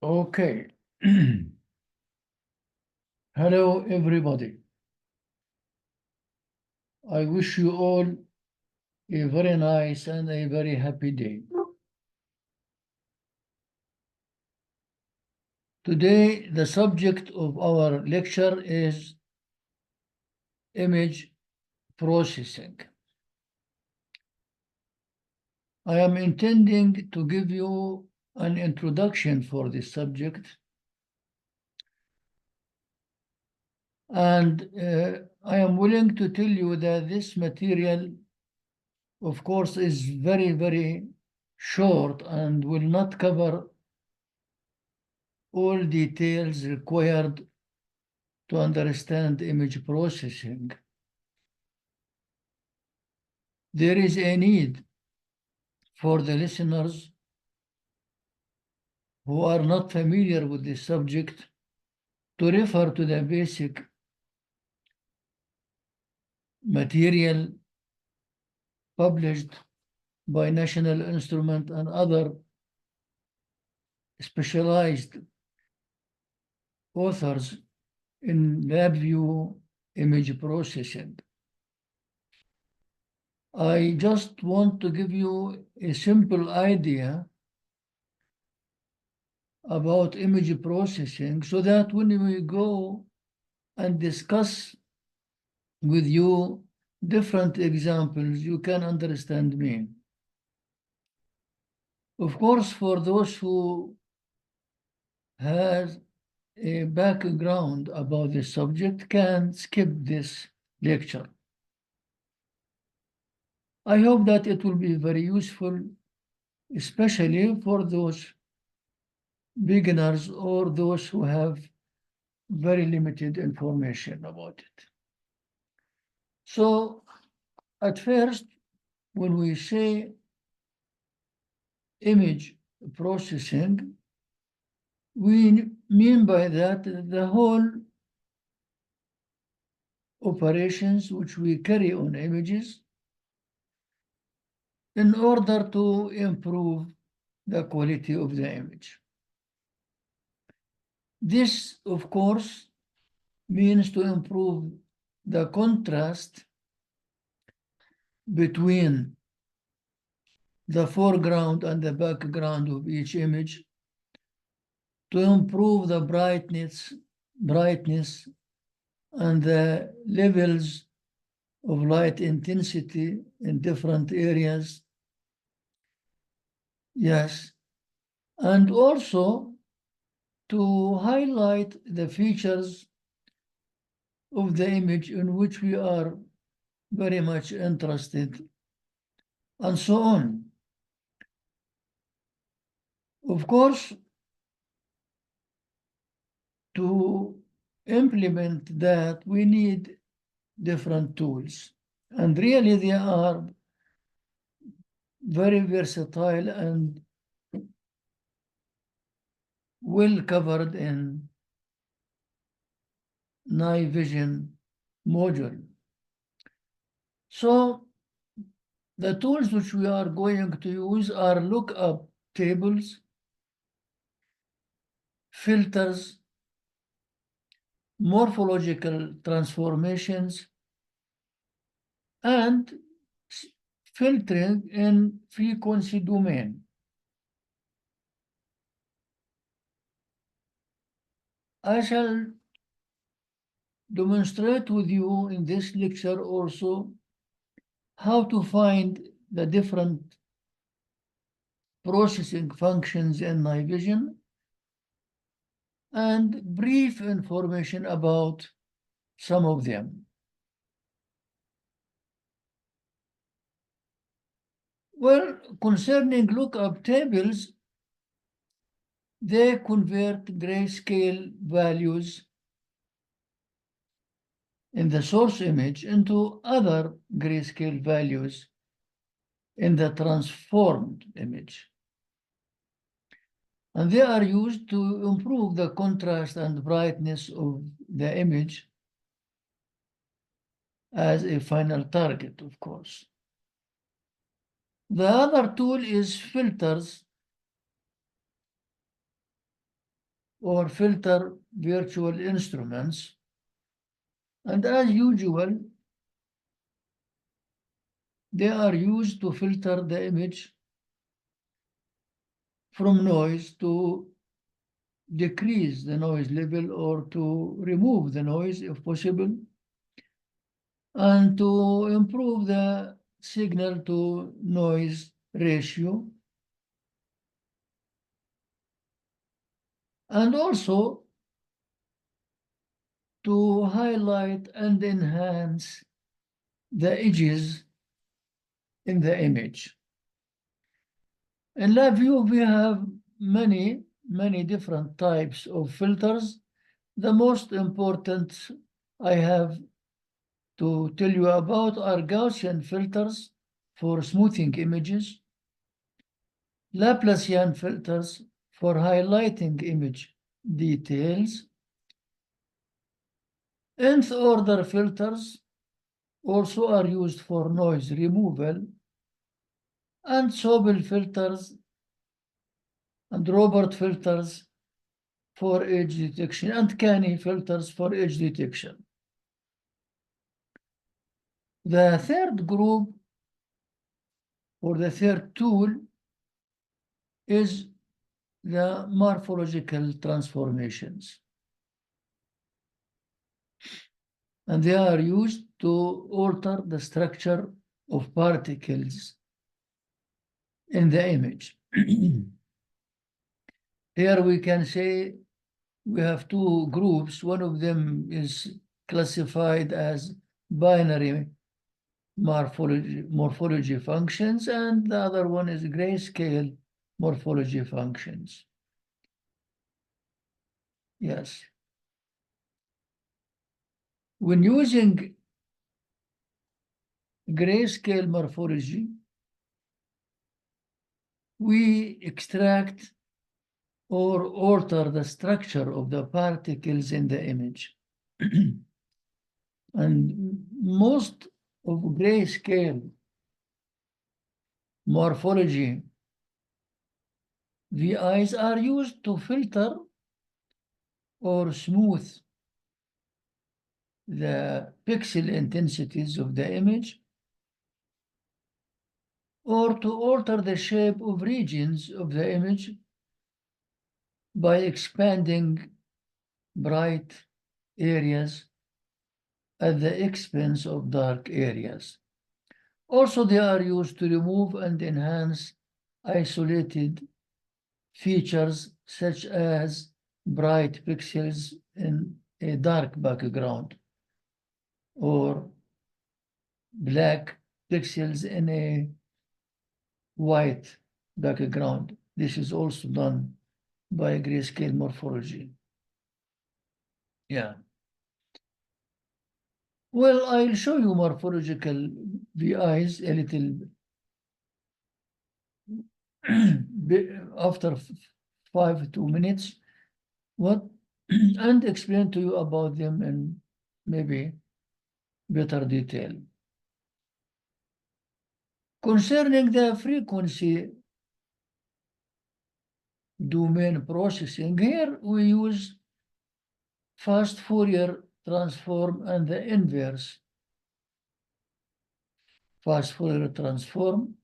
Okay. Hello, everybody. I wish you all a very nice and a very happy day. Today, the subject of our lecture is image processing. I am intending to give you an introduction for this subject. And I am willing to tell you that this material, of course, is very, very short and will not cover all details required to understand image processing. There is a need for the listeners who are not familiar with this subject to refer to the basic material published by National Instrument and other specialized authors in LabVIEW image processing. I just want to give you a simple idea about image processing so that when we go and discuss with you different examples, you can understand me. Of course, for those who has a background about the subject can skip this lecture. I hope that it will be very useful, especially for those beginners or those who have very limited information about it. So, at first, when we say image processing, we mean by that the whole operations which we carry on images in order to improve the quality of the image. This, of course, means to improve the contrast between the foreground and the background of each image, to improve the brightness and the levels of light intensity in different areas. Yes, and also to highlight the features of the image in which we are very much interested, and so on. Of course, to implement that, we need different tools. And really, they are very versatile and well covered in night vision module. So the tools which we are going to use are lookup tables, filters, morphological transformations, and filtering in frequency domain. I shall demonstrate with you in this lecture also how to find the different processing functions in night vision and brief information about some of them. Well, concerning lookup tables, they convert grayscale values in the source image into other grayscale values in the transformed image. And they are used to improve the contrast and brightness of the image as a final target, of course. The other tool is filters, or filter virtual instruments. And as usual, they are used to filter the image from noise, to decrease the noise level or to remove the noise if possible, and to improve the signal to noise ratio, and also to highlight and enhance the edges in the image. In LabVIEW, we have many different types of filters. The most important I have to tell you about are Gaussian filters for smoothing images, Laplacian filters for highlighting image details, nth order filters also are used for noise removal, and Sobel filters and Robert filters for edge detection, and Canny filters for edge detection. The third group, or the third tool, is the morphological transformations. And they are used to alter the structure of particles in the image. Here we can say we have two groups. One of them is classified as binary morphology functions, and the other one is grayscale morphology functions. Yes. When using grayscale morphology, we extract or alter the structure of the particles in the image. And most of grayscale morphology VIs are used to filter or smooth the pixel intensities of the image, or to alter the shape of regions of the image by expanding bright areas at the expense of dark areas. Also, they are used to remove and enhance isolated features such as bright pixels in a dark background, or black pixels in a white background. This is also done by grayscale morphology. Yeah. Well, I'll show you morphological VIs a little after 5 2 minutes, and explain to you about them in maybe better detail. Concerning the frequency domain processing, here we use fast Fourier transform and the inverse fast Fourier transform,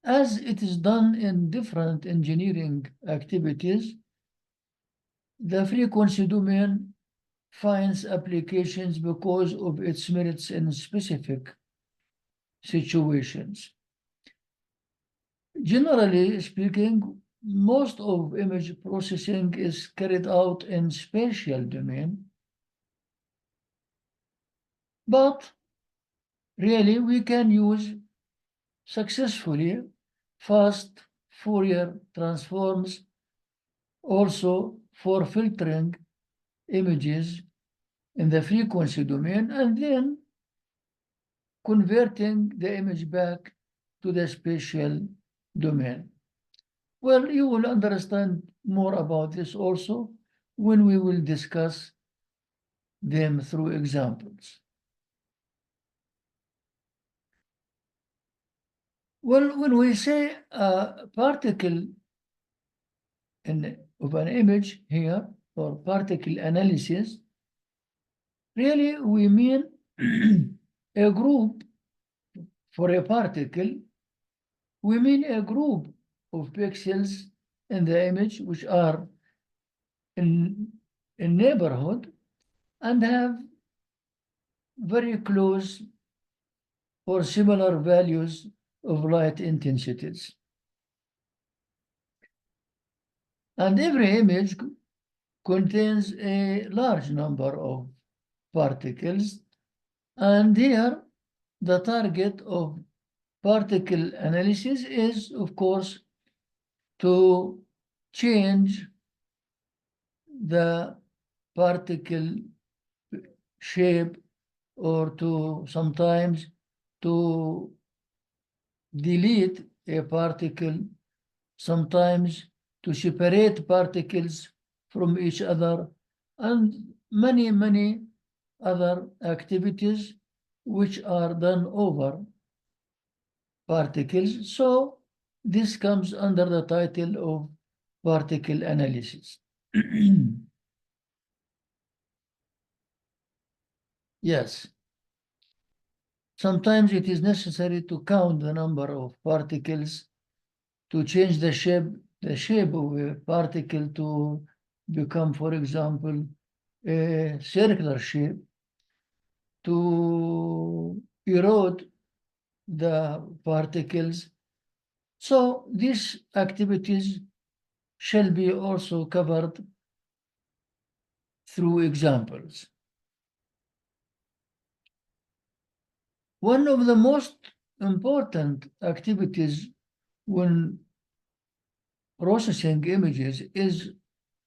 as it is done in different engineering activities. The frequency domain finds applications because of its merits in specific situations. Generally speaking, most of image processing is carried out in spatial domain, but really we can use successfully fast Fourier transforms also for filtering images in the frequency domain and then converting the image back to the spatial domain. Well, you will understand more about this also when we will discuss them through examples. Well, when we say a particle of an image here, or particle analysis, really we mean a group for a particle, we mean a group of pixels in the image which are in neighborhood and have very close or similar values of light intensities. And every image contains a large number of particles, and here the target of particle analysis is, of course, to change the particle shape, or to sometimes to delete a particle, sometimes to separate particles from each other, and many other activities which are done over particles. So this comes under the title of particle analysis. Yes. Sometimes it is necessary to count the number of particles to change the shape of a particle to become, for example, a circular shape, to erode the particles. So these activities shall be also covered through examples. One of the most important activities when processing images is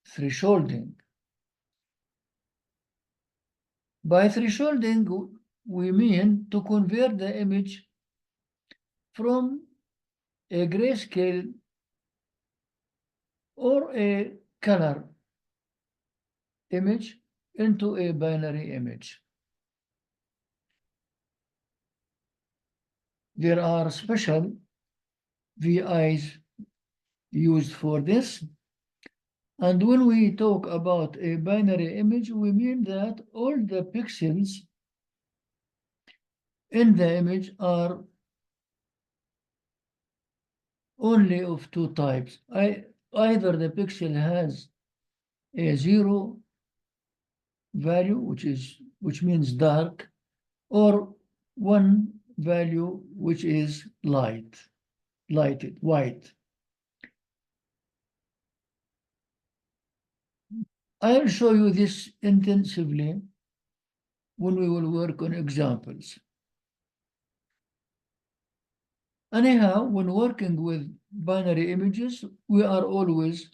thresholding. By thresholding, we mean to convert the image from a grayscale or a color image into a binary image. There are special VIs used for this. And when we talk about a binary image, we mean that all the pixels in the image are only of two types. Either the pixel has a 0 value, which means dark, or 1 value, which is lighted, white. I'll show you this intensively when we will work on examples. Anyhow, when working with binary images, we are always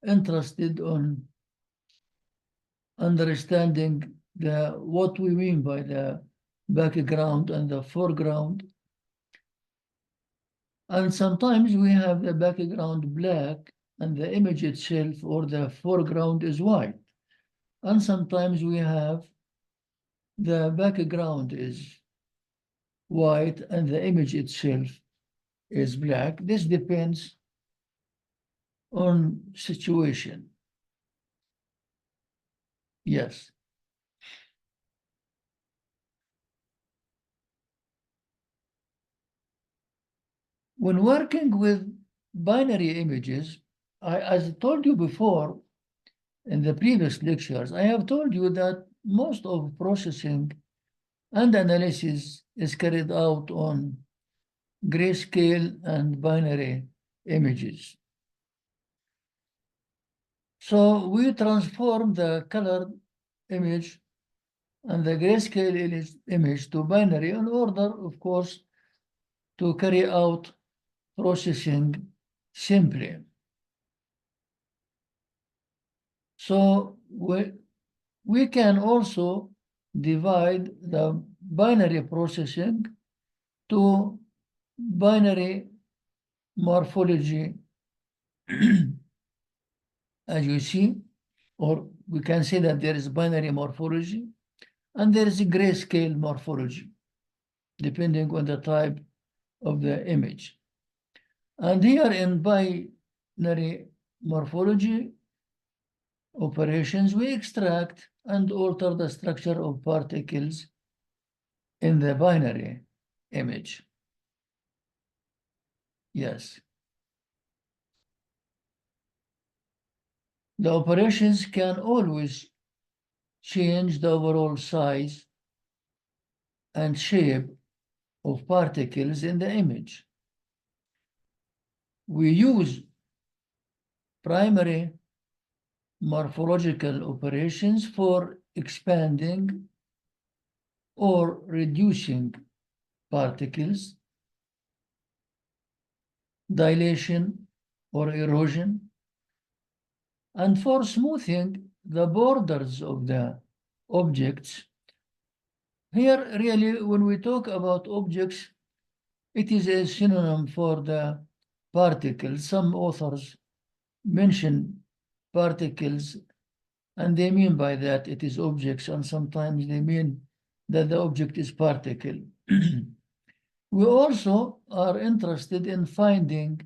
interested on understanding what we mean by the background and the foreground. And sometimes we have the background black and the image itself or the foreground is white. And sometimes we have the background is white and the image itself is black. This depends on situation. Yes. When working with binary images, as I told you before in the previous lectures, I have told you that most of processing and analysis is carried out on grayscale and binary images. So we transform the colored image and the grayscale image to binary in order, of course, to carry out processing simply. So we can also divide the binary processing to binary morphology, as you see, or we can say that there is binary morphology and there is a grayscale morphology, depending on the type of the image. And here in binary morphology operations, we extract and alter the structure of particles in the binary image. Yes. The operations can always change the overall size and shape of particles in the image. We use primary morphological operations for expanding or reducing particles, dilation or erosion, and for smoothing the borders of the objects. Here, really, when we talk about objects, it is a synonym for the particles. Some authors mention particles, and they mean by that it is objects, and sometimes they mean that the object is particle. We also are interested in finding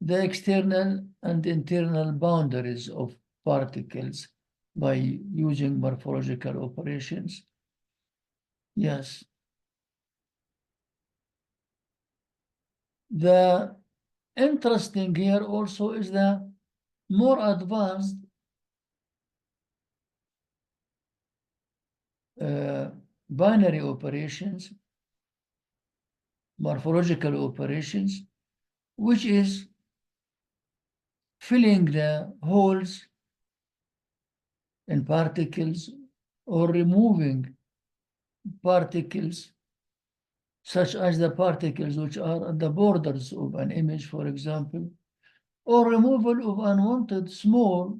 the external and internal boundaries of particles by using morphological operations. Yes. The interesting here also is the more advanced binary operations, morphological operations, which is filling the holes in particles or removing particles, such as the particles which are at the borders of an image, for example, or removal of unwanted small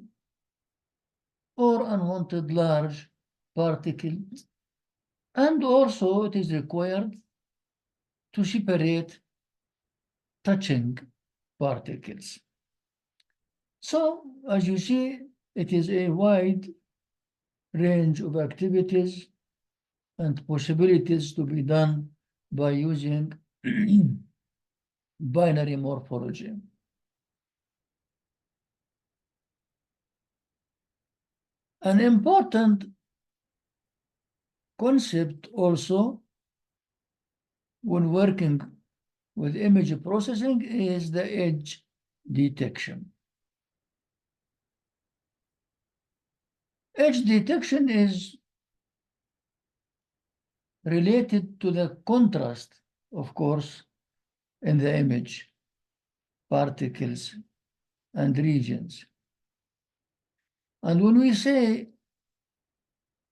or unwanted large particles. And also it is required to separate touching particles. So, as you see, it is a wide range of activities and possibilities to be done by using binary morphology. An important concept also when working with image processing is the edge detection. Edge detection is related to the contrast, of course, in the image, particles, and regions. And when we say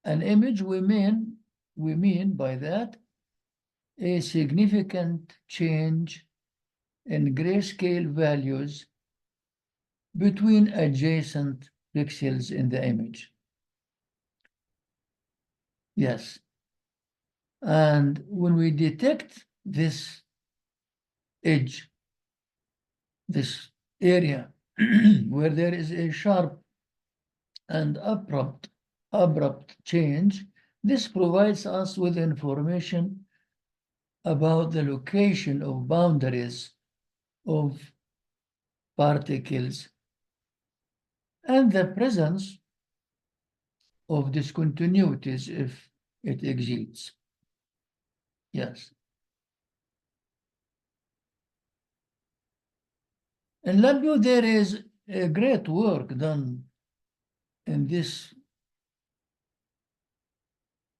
an image, we mean by that a significant change in grayscale values between adjacent pixels in the image. Yes. And when we detect this edge, this area where there is a sharp and abrupt change, this provides us with information about the location of boundaries of particles and the presence of discontinuities if it exists. Yes. In LabVIEW, there is a great work done in this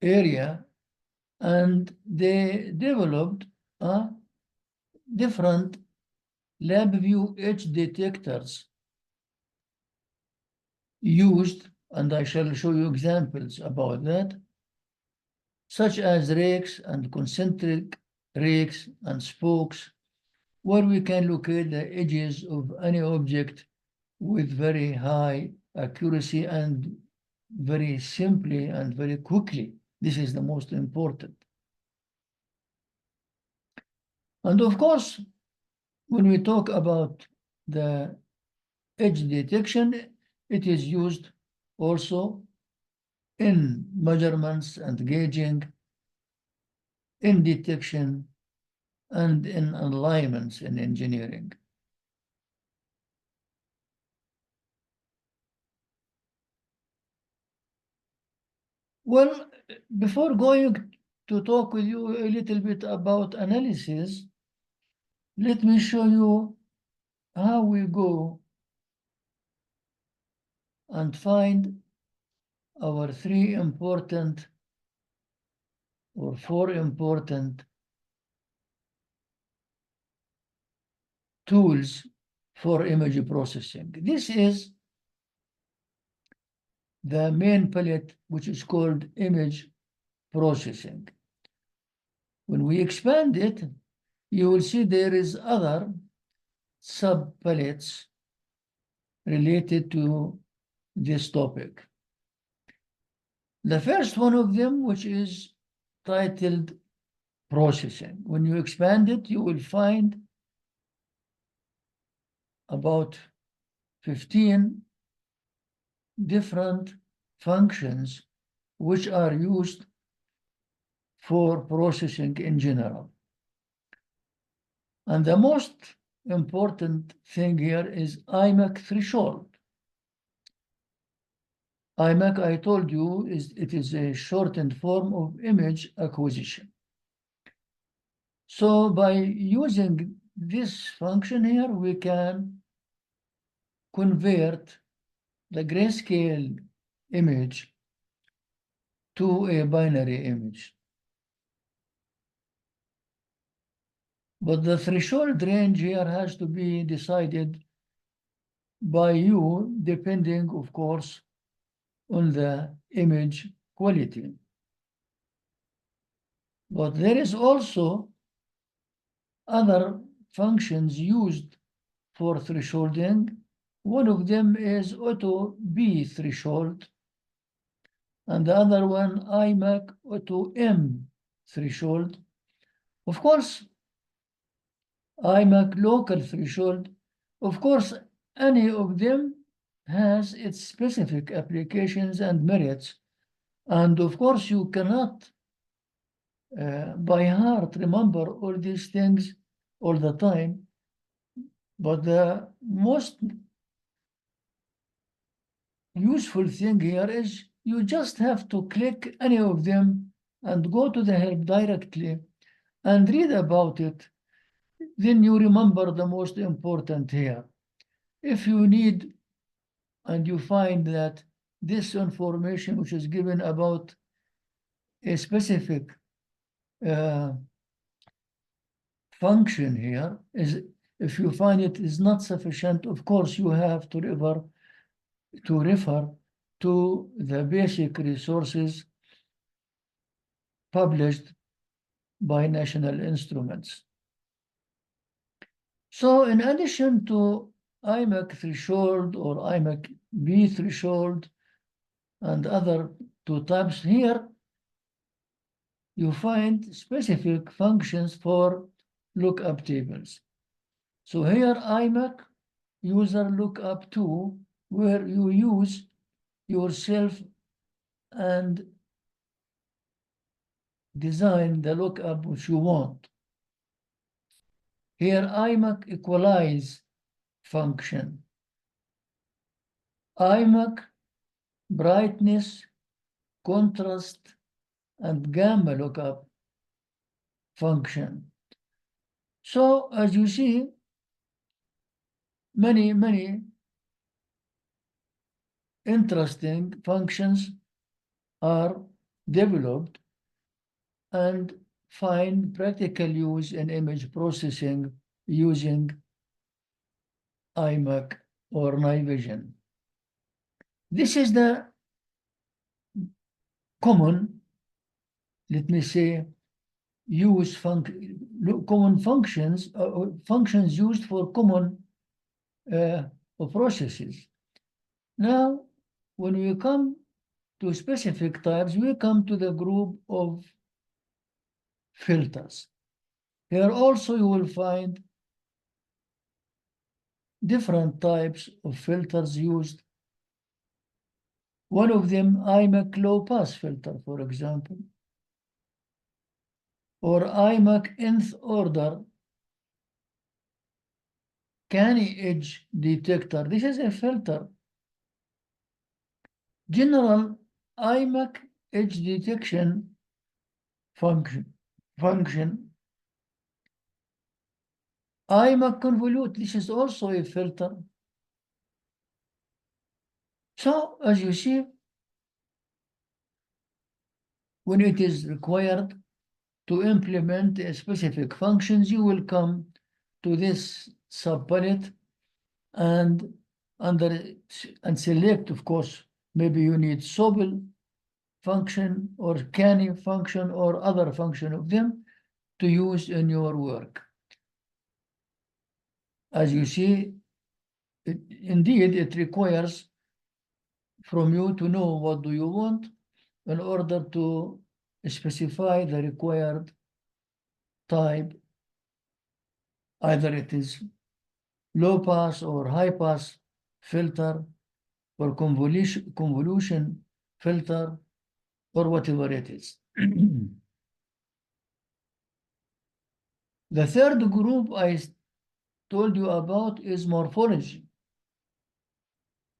area, and they developed different LabVIEW edge detectors used, and I shall show you examples about that, such as rakes and concentric rakes and spokes, where we can locate the edges of any object with very high accuracy and very simply and very quickly. This is the most important. And of course, when we talk about the edge detection, it is used also in measurements and gauging, in detection, and in alignments in engineering. Well, before going to talk with you a little bit about analysis, let me show you how we go and find our three important or four important tools for image processing. This is the main palette, which is called image processing. When we expand it, you will see there is other sub-palettes related to this topic. The first one of them, which is titled processing. When you expand it, you will find about 15 different functions which are used for processing in general. And the most important thing here is IMAC threshold. IMAC, I told you, it is a shortened form of image acquisition. So by using this function here, we can convert the grayscale image to a binary image. But the threshold range here has to be decided by you, depending, of course, on the image quality. But there is also other functions used for thresholding. One of them is auto B threshold, and the other one IMAC auto M threshold. Of course, IMAC local threshold, of course, any of them has its specific applications and merits. And of course, you cannot by heart remember all these things all the time. But the most useful thing here is you just have to click any of them and go to the help directly and read about it. Then you remember the most important here. If you need and you find that this information which is given about a specific function here is, if you find it is not sufficient, of course you have to refer to the basic resources published by national instruments. So in addition to IMAC threshold or IMAC B threshold and other two types here, you find specific functions for lookup tables. So here IMAC user lookup 2, where you use yourself and design the lookup which you want. Here IMAC equalize function. IMAC brightness, contrast, and gamma lookup function. So as you see, many interesting functions are developed and find practical use in image processing using IMAC or night vision. This is the common, let me say, common functions, functions used for common processes. Now, when we come to specific types, we come to the group of filters. Here also you will find different types of filters used. One of them, IMAC low pass filter, for example, or IMAC nth order canny edge detector. This is a filter. General IMAC edge detection function. IMAC convolute, this is also a filter. So as you see, when it is required to implement a specific functions, you will come to this subpalette and select, of course, maybe you need Sobel function or canny function or other function of them to use in your work. As you see, indeed, it requires from you to know what do you want in order to specify the required type. Either it is low pass or high pass filter or convolution filter or whatever it is. The third group I told you about is morphology.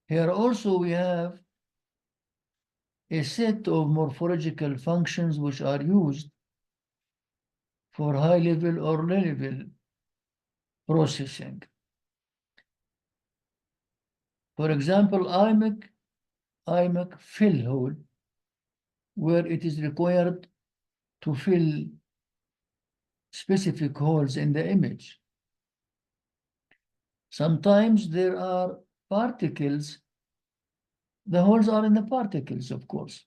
Here also we have a set of morphological functions which are used for high level or low level processing. For example, IMAC fill hole, where it is required to fill specific holes in the image. Sometimes there are particles. The holes are in the particles, of course.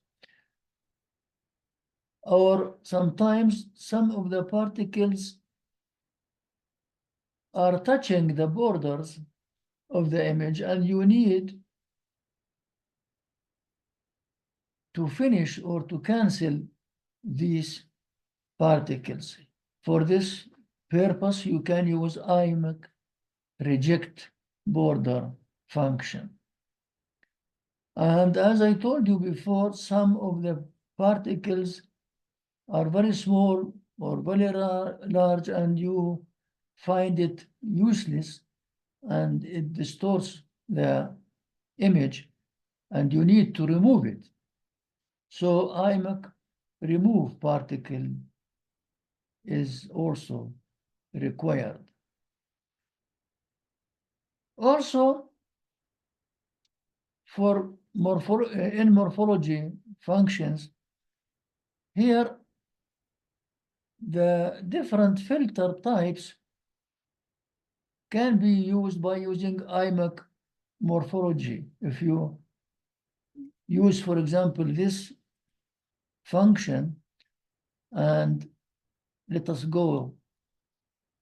Or sometimes some of the particles are touching the borders of the image, and you need to finish or to cancel these particles. For this purpose, you can use IMAC reject border function. And as I told you before, some of the particles are very small or very large, and you find it useless and it distorts the image and you need to remove it. So IMAC remove particle is also required. Also, for in morphology functions, here the different filter types can be used by using IMAC morphology. If you use, for example, this function, and let us go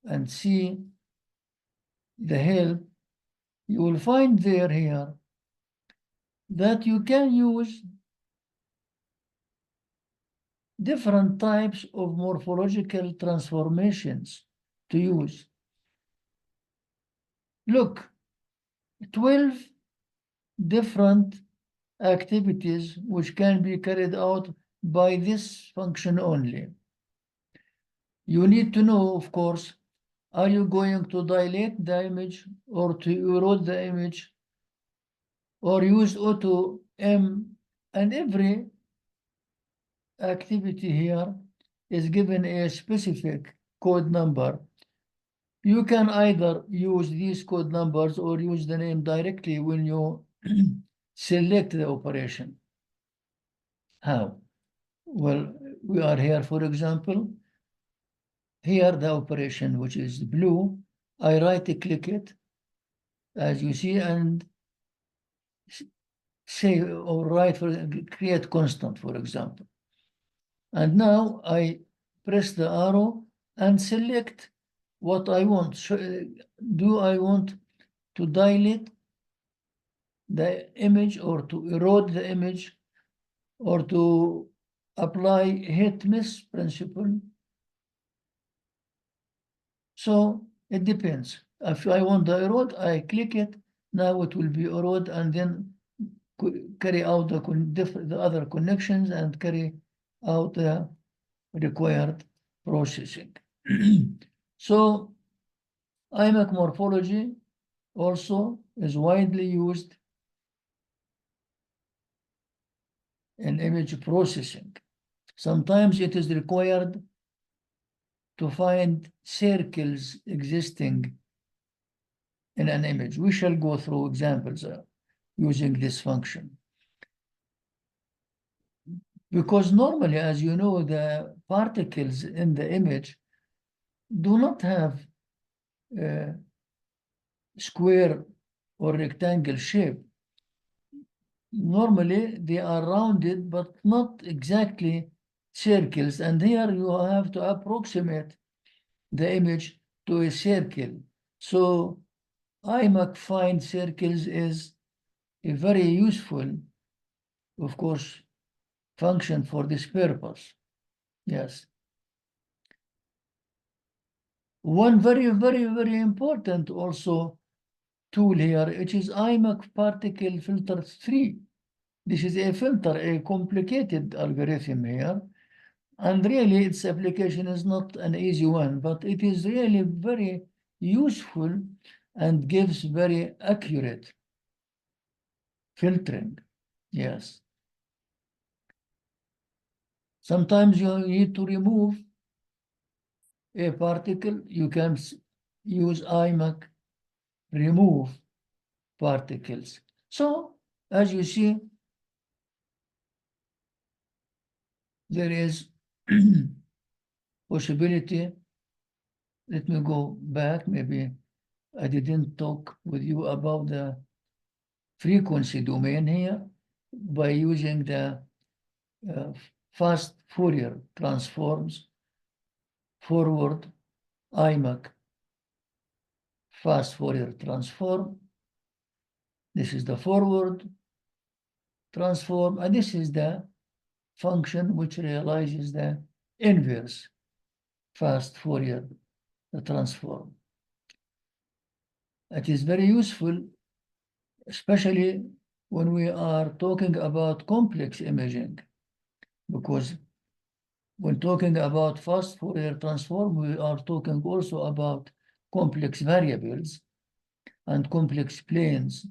and see the help, you will find there here that you can use different types of morphological transformations to use. Look, 12 different activities which can be carried out by this function only. You need to know, of course, are you going to dilate the image or to erode the image or use auto M? And every activity here is given a specific code number. You can either use these code numbers or use the name directly when you select the operation. How? Well, we are here, for example, here the operation, which is blue, I right-click it, as you see, and say, or write for create constant, for example. And now I press the arrow and select what I want. So, do I want to dilate the image or to erode the image or to apply hit miss principle? So it depends. If I want the erode, I click it. Now it will be erode and then carry out the other connections and carry out the required processing. So IMAC morphology also is widely used in image processing. Sometimes it is required to find circles existing in an image. We shall go through examples using this function. Because normally, as you know, the particles in the image do not have square or rectangle shape. Normally, they are rounded, but not exactly circles. And here you have to approximate the image to a circle. So IMAC find circles is a very useful, of course, function for this purpose. Yes. One very, very, very important also tool here, which is IMAC particle filter 3. This is a filter, a complicated algorithm here. And really, its application is not an easy one, but it is really very useful and gives very accurate filtering. Yes. Sometimes you need to remove a particle. You can use IMAC remove particles. So, as you see, there is possibility. Let me go back. Maybe I didn't talk with you about the frequency domain here by using the fast Fourier transforms forward IMAC fast Fourier transform. This is the forward transform, and this is the function which realizes the inverse fast Fourier transform. It is very useful, especially when we are talking about complex imaging, because when talking about fast Fourier transform, we are talking also about complex variables and complex planes.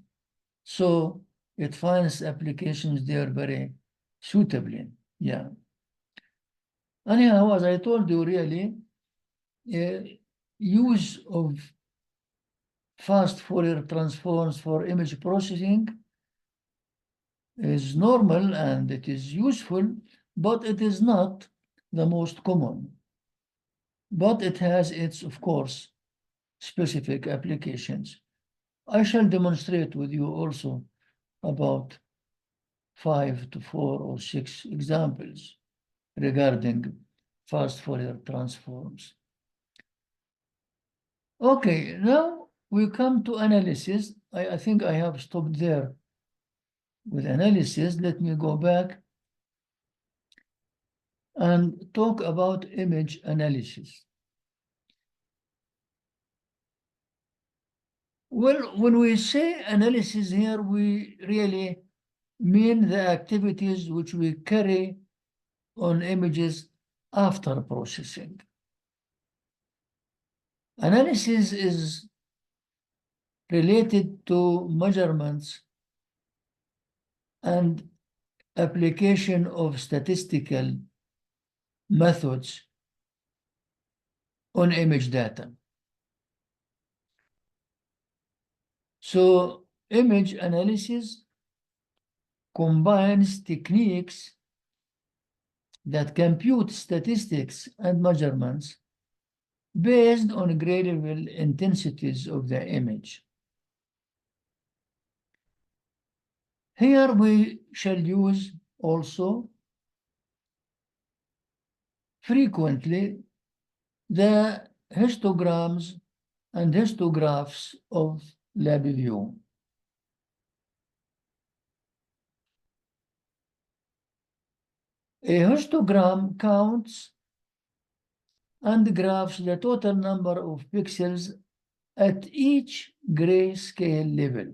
So it finds applications there very suitably. Yeah. Anyhow, as I told you, really, use of fast Fourier transforms for image processing is normal and it is useful, but it is not the most common. But it has its, of course, specific applications. I shall demonstrate with you also about 5 to 4 or 6 examples regarding fast Fourier transforms. Okay, now we come to analysis. I think I have stopped there with analysis. Let me go back and talk about image analysis. Well, when we say analysis here, we really mean the activities which we carry on images after processing. Analysis is related to measurements and application of statistical methods on image data. So image analysis combines techniques that compute statistics and measurements based on grade level intensities of the image. Here we shall use also frequently the histograms and histographs of LabVIEW. A histogram counts and graphs the total number of pixels at each grayscale level.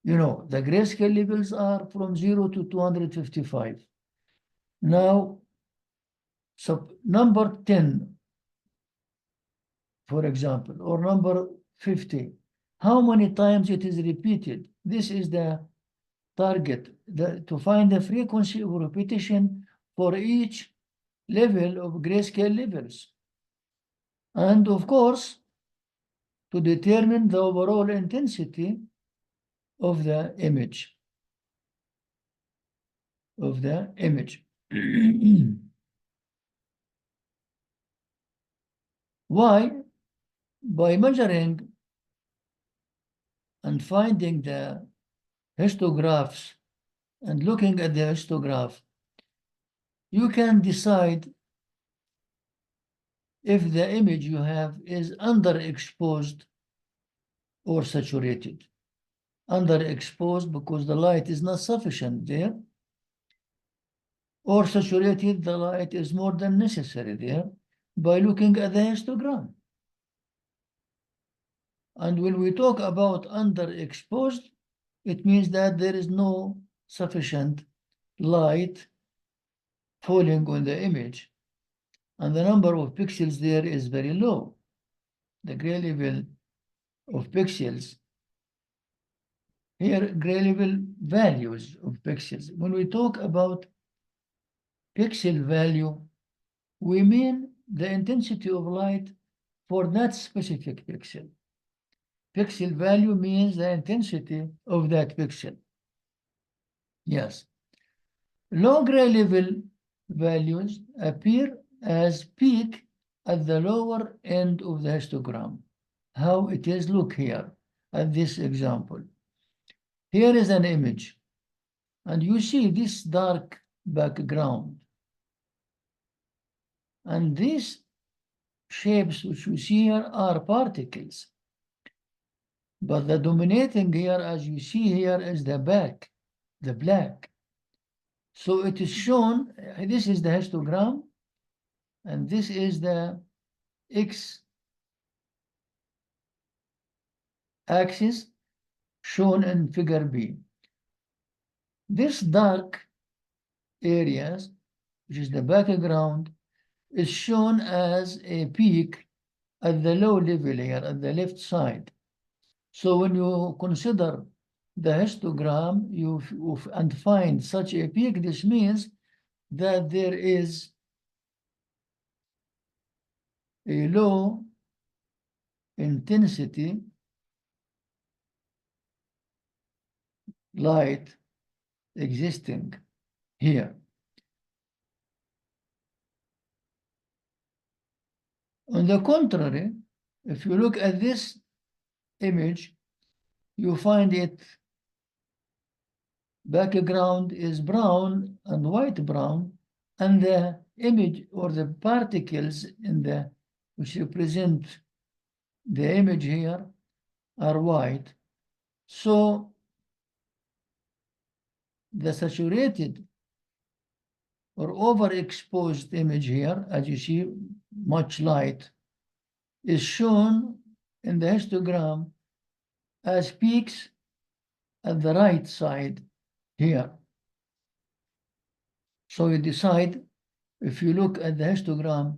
You know, the grayscale levels are from 0 to 255. Now, so number 10, for example, or number 50, how many times it is repeated? This is the target to find the frequency of repetition for each level of grayscale levels. And of course, to determine the overall intensity of the image. Why? By measuring and finding the histographs and looking at the histograph, you can decide if the image you have is underexposed or saturated. Underexposed because the light is not sufficient there, or saturated, the light is more than necessary there, by looking at the histogram. And when we talk about underexposed, it means that there is no sufficient light falling on the image, and the number of pixels there is very low. The gray level of pixels, here gray level values of pixels. When we talk about pixel value, we mean the intensity of light for that specific pixel. Pixel value means the intensity of that pixel. Yes. Low gray level values appear as peak at the lower end of the histogram. How it is, look here at this example. Here is an image, and you see this dark background. And these shapes which you see here are particles. But the dominating here, as you see here, is the back, the black. So it is shown, this is the histogram, and this is the x-axis shown in figure B. This dark areas, which is the background, is shown as a peak at the low level here, at the left side. So when you consider the histogram and find such a peak, this means that there is a low intensity light existing here. On the contrary, if you look at this image, you find it background is brown and white brown, and the image or the particles in the which represent the image here are white. So the saturated or overexposed image here, as you see, much light, is shown in the histogram as peaks at the right side here. So you decide, if you look at the histogram,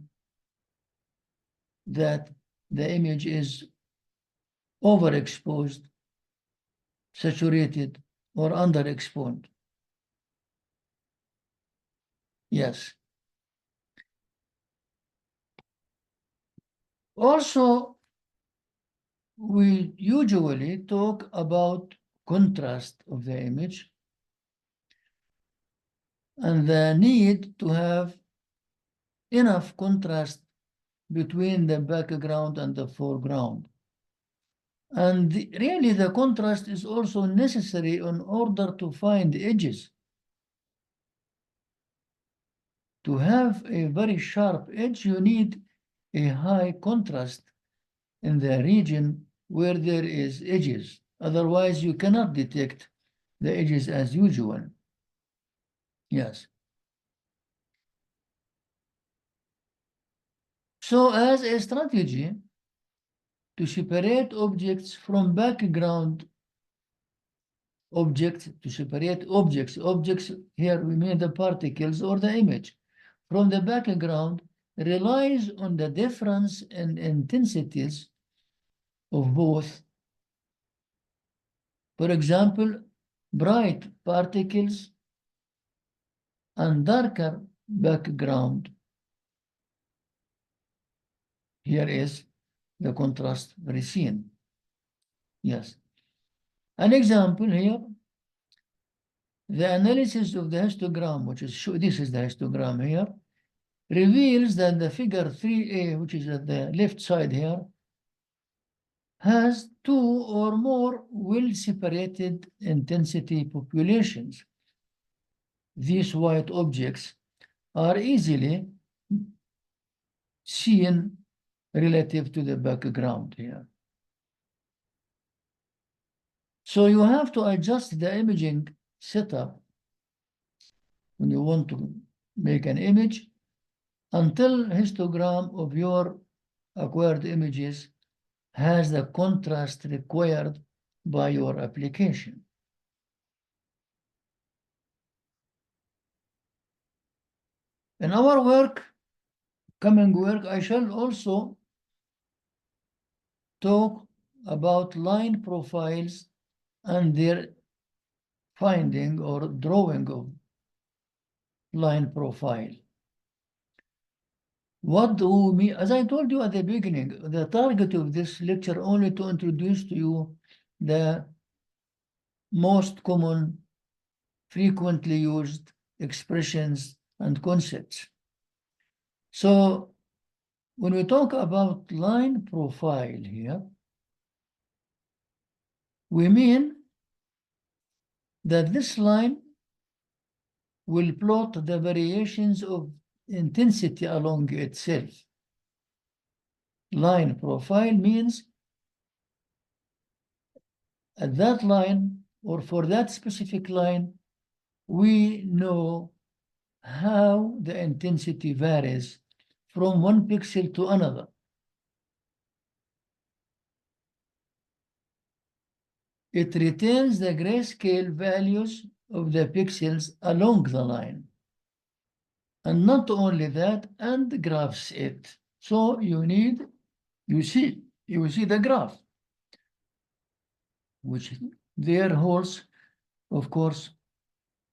that the image is overexposed, saturated, or underexposed. Yes. Also, we usually talk about contrast of the image and the need to have enough contrast between the background and the foreground. And really, the contrast is also necessary in order to find edges. To have a very sharp edge, you need a high contrast in the region where there is edges. Otherwise, you cannot detect the edges as usual. Yes. So as a strategy to separate objects from background objects, objects here we mean the particles or the image, from the background relies on the difference in intensities of both. For example, bright particles and darker background. Here is the contrast very seen. Yes. An example here, the analysis of the histogram, which is, this is the histogram here, reveals that the figure 3A, which is at the left side here, has two or more well-separated intensity populations. These white objects are easily seen relative to the background here. So you have to adjust the imaging setup when you want to make an image until histogram of your acquired images has the contrast required by your application. In our work, coming work, I shall also talk about line profiles and their finding or drawing of line profile. What do we mean? As I told you at the beginning, the target of this lecture only to introduce to you the most common, frequently used expressions and concepts. So when we talk about line profile here, we mean that this line will plot the variations of intensity along itself. Line profile means at that line or for that specific line, we know how the intensity varies from one pixel to another. It retains the grayscale values of the pixels along the line. And not only that, and graphs it. So you see the graph, which there holds, of course,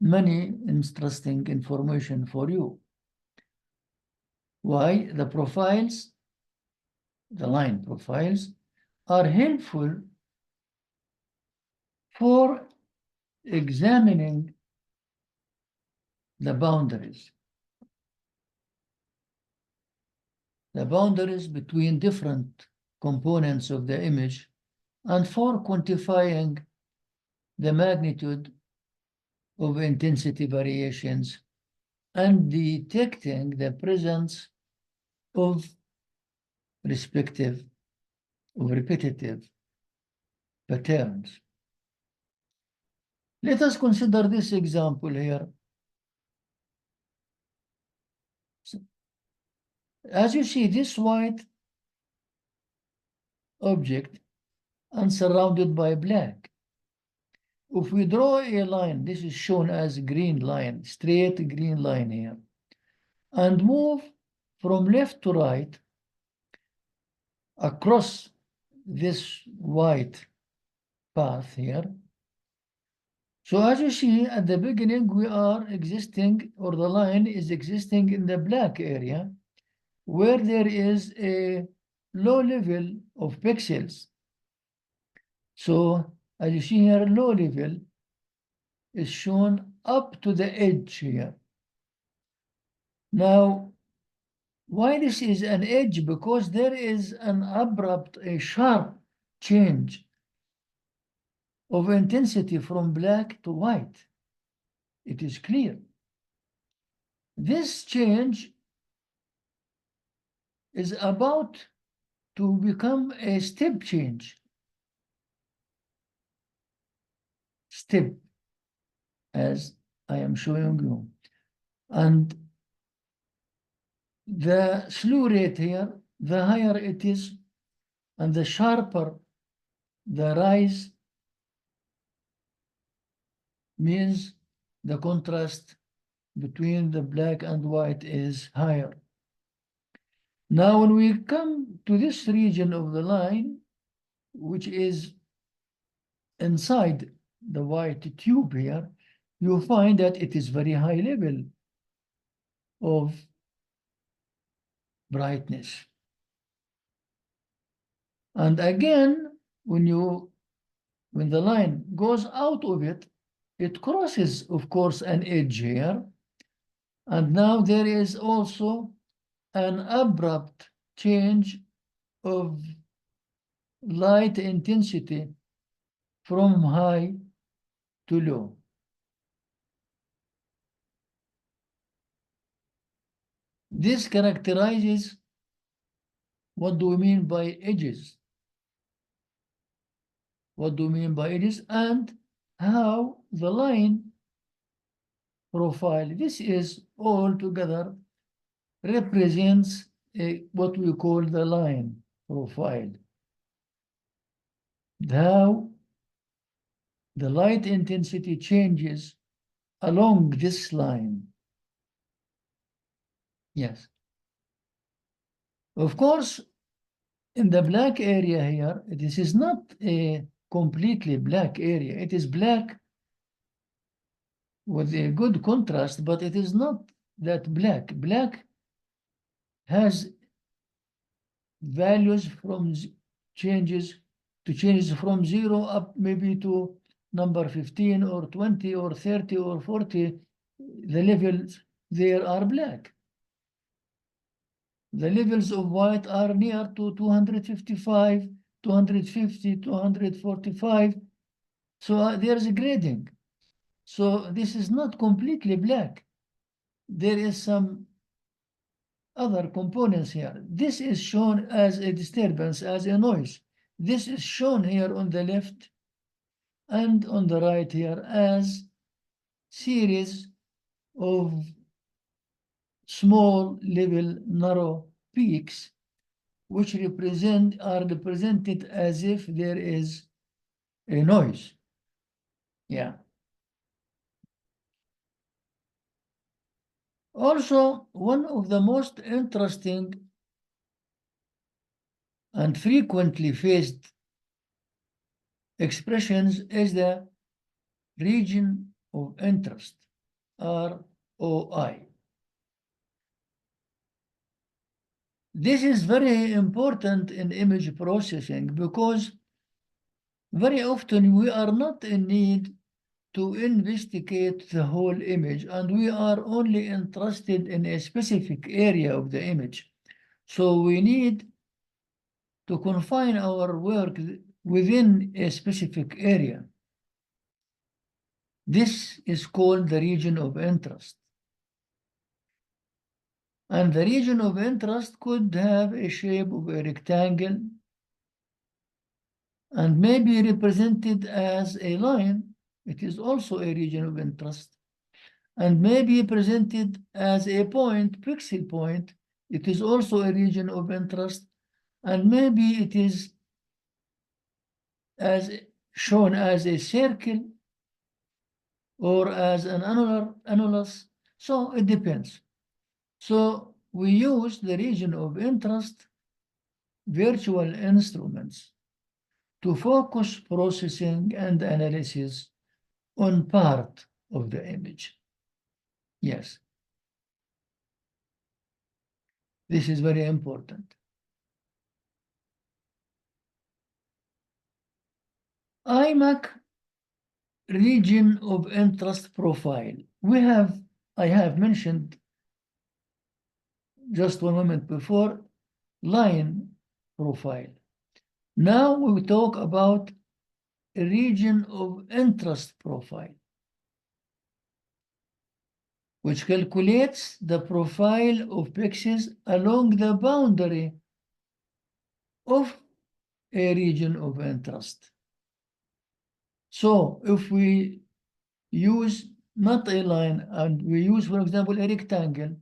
many interesting information for you. Why the profiles, the line profiles, are helpful for examining the boundaries. The boundaries between different components of the image and for quantifying the magnitude of intensity variations and detecting the presence of repetitive patterns. Let us consider this example here. As you see, this white object and surrounded by black. If we draw a line, this is shown as green line, straight green line here, and move from left to right across this white path here. So as you see at the beginning, we are existing, or the line is existing in the black area where there is a low level of pixels. So as you see here, low level is shown up to the edge here. Now, why this is an edge? Because there is an abrupt, a sharp change of intensity from black to white. It is clear. This change is about to become a step change. Step, as I am showing you. And the slew rate here, the higher it is, and the sharper the rise means the contrast between the black and white is higher. Now, when we come to this region of the line, which is inside the white tube here, you find that it is very high level of brightness. And again, when the line goes out of it, it crosses, of course, an edge here. And now there is also an abrupt change of light intensity from high to low. This characterizes what do we mean by edges? What do we mean by edges? And how the line profile, this is all together represents what we call the line profile. How the light intensity changes along this line. Yes. Of course, in the black area here, this is not a completely black area. It is black with a good contrast, but it is not that black. Black has values from changes from 0 up maybe to number 15 or 20 or 30 or 40. The levels there are black. The levels of white are near to 255, 250, 245. So there's a grading. So this is not completely black. There is some other components here. This is shown as a disturbance, as a noise. This is shown here on the left and on the right here as series of small level narrow peaks which are represented as if there is a noise. Yeah. Also, one of the most interesting and frequently faced expressions is the region of interest, ROI. This is very important in image processing because very often we are not in need to investigate the whole image, and we are only interested in a specific area of the image. So we need to confine our work within a specific area. This is called the region of interest. And the region of interest could have a shape of a rectangle and may be represented as a line. It is also a region of interest. And may be presented as a point, pixel point. It is also a region of interest. And maybe it is as shown as a circle or as an annulus. So it depends. So we use the region of interest virtual instruments to focus processing and analysis on part of the image. Yes. This is very important. IMAC region of interest profile. I have mentioned just one moment before line profile. Now we talk about a region of interest profile, which calculates the profile of pixels along the boundary of a region of interest. So if we use not a line and we use, for example, a rectangle,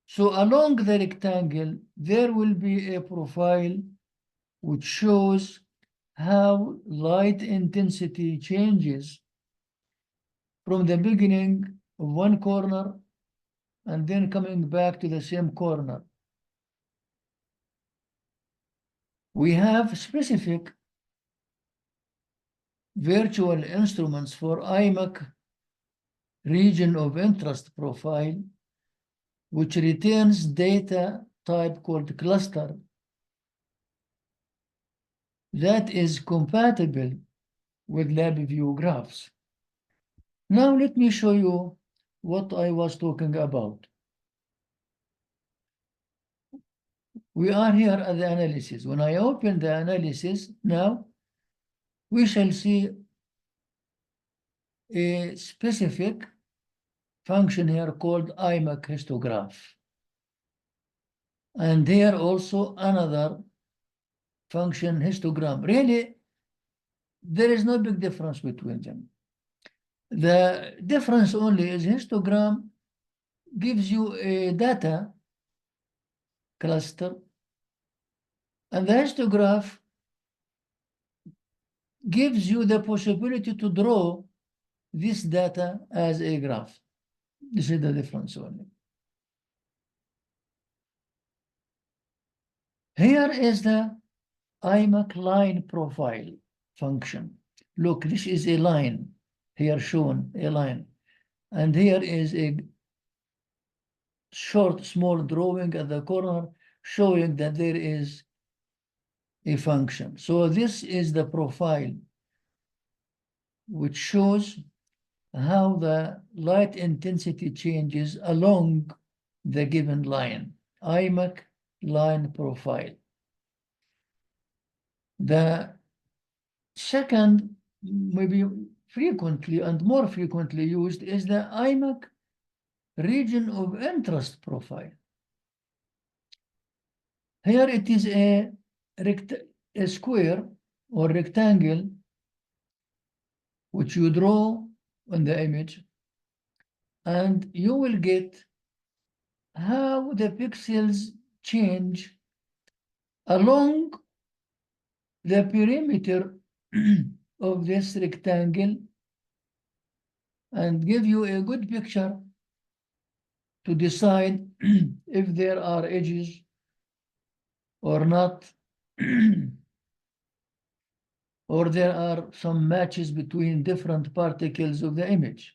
so along the rectangle, there will be a profile which shows how light intensity changes from the beginning of one corner and then coming back to the same corner. We have specific virtual instruments for IMAC region of interest profile, which returns data type called cluster that is compatible with LabVIEW graphs. Now let me show you what I was talking about. We are here at the analysis. When I open the analysis now, we shall see a specific function here called IMAC histograph. And here also another function histogram. Really, there is no big difference between them. The difference only is histogram gives you a data cluster, and the histograph gives you the possibility to draw this data as a graph. This is the difference only. Here is the IMAC line profile function. Look, this is a line here shown, a line. And here is a short, small drawing at the corner showing that there is a function. So this is the profile which shows how the light intensity changes along the given line, IMAC line profile. The second, maybe frequently and more frequently used, is the IMAC region of interest profile. Here it is a square or rectangle which you draw on the image, and you will get how the pixels change along the perimeter of this rectangle and give you a good picture to decide if there are edges or not, or there are some matches between different particles of the image.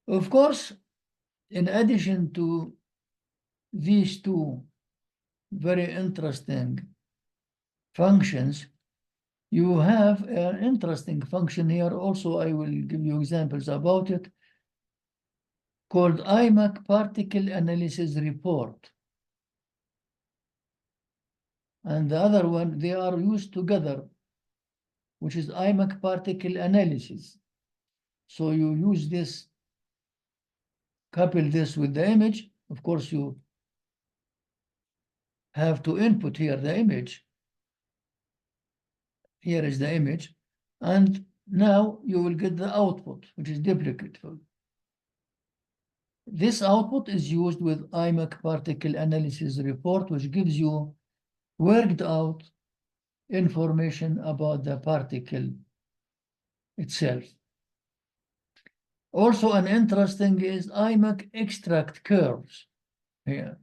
Of course, in addition to these two very interesting functions, you have an interesting function here also. I will give you examples about it, called IMAC particle analysis report. And the other one, they are used together, which is IMAC particle analysis. So you use this, couple this with the image. Of course, you have to input here the image. Here is the image. And now you will get the output, which is duplicatable. This output is used with IMAC particle analysis report, which gives you worked out information about the particle itself. Also, an interesting is IMAC extract curves here,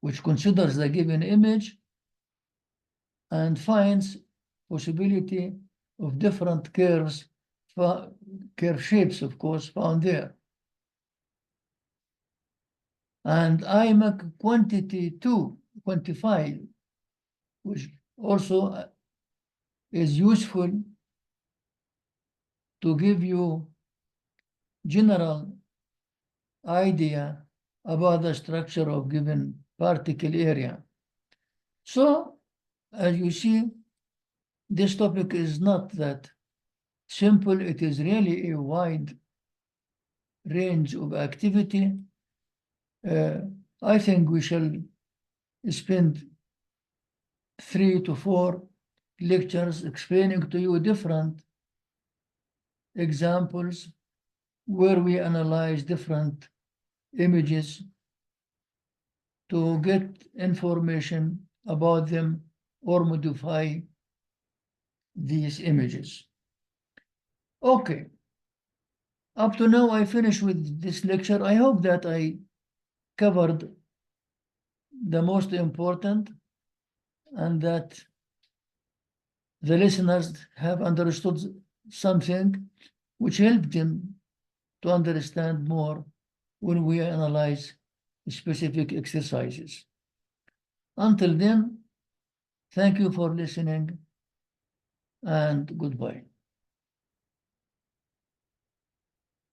which considers the given image and finds possibility of different curves, curve shapes, of course, found there. And IMAC quantity to quantify, which also is useful to give you general idea about the structure of given particle area. So, as you see, this topic is not that simple. It is really a wide range of activity. I think we shall spend 3 to 4 lectures explaining to you different examples where we analyze different images to get information about them or modify these images. Okay. Up to now, I finished with this lecture. I hope that I covered the most important. and that the listeners have understood something which helped them to understand more when we analyze specific exercises. Until then, thank you for listening and goodbye.